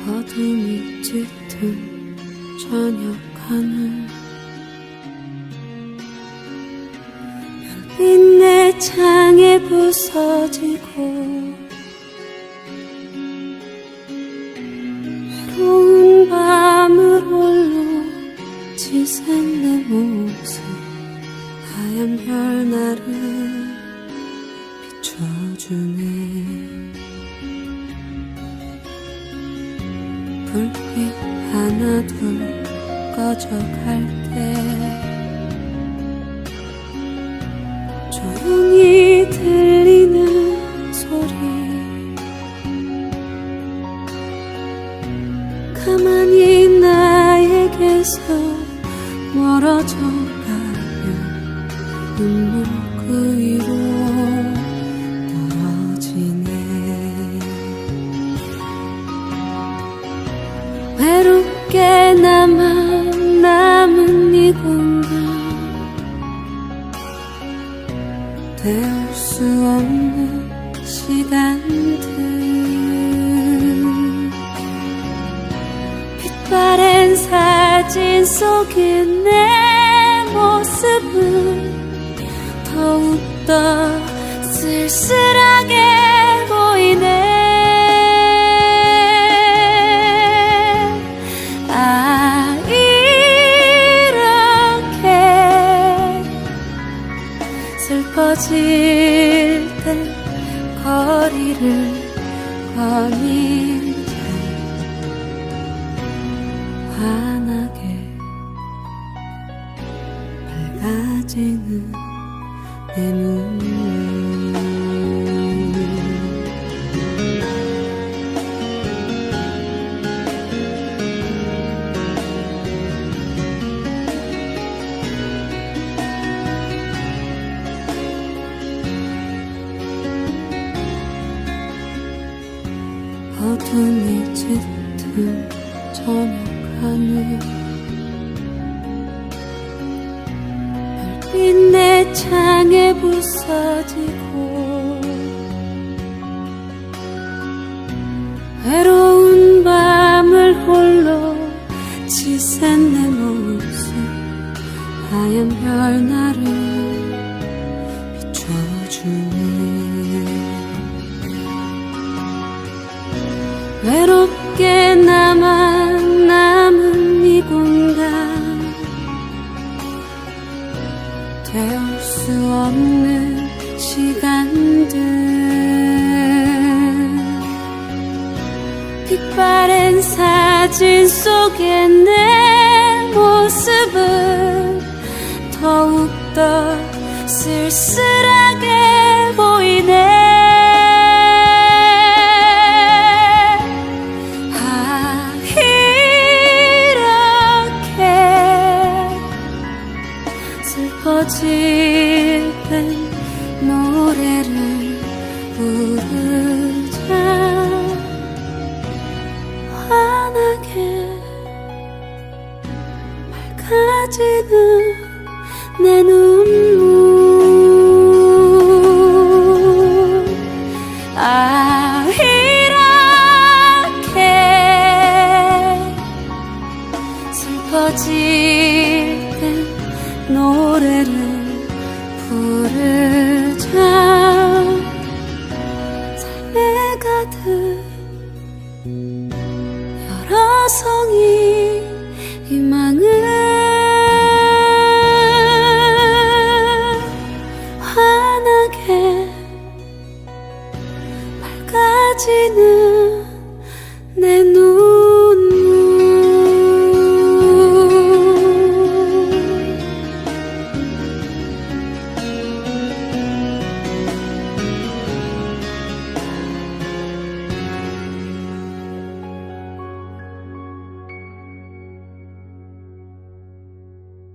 어둠이 짙은 저녁 하늘, 별빛 내 창에 부서지고 외로운 밤을 홀로 지샌 내 모습, 하얀 별 나를 비춰주네. 불빛 하나 둘 꺼져갈 때 조용히 들리는 소리, 가만히 나에게서 멀어져 가면 눈물 그 위로 떨어지네. 외롭게 남은 이 공간, 되올 수 없는 시간들, 빛바랜 사진 속에 내 모습은 더욱더 쓸쓸하게 보이네. 슬퍼질 때 거리를 거닐자 환하게 밝아지는 내 눈물. 어둠이 짙은 저녁 하늘, 별빛 내 창에 부서지고 외로운 밤을 홀로 지샌 내 모습, 하얀 별 나를 비춰주네. 외롭게 남은 이 공간, 되올 수 없는 시간들, 빛바랜 사진 속에 내 모습은 더욱더 쓸쓸하게 보이네. 슬퍼질 땐 노래를 부르자 환하게 밝아지는 내 눈물. 이렇게 슬퍼질 땐 노래를 부르자 삶에 가득 여러 성이 희망을 환하게 밝아지는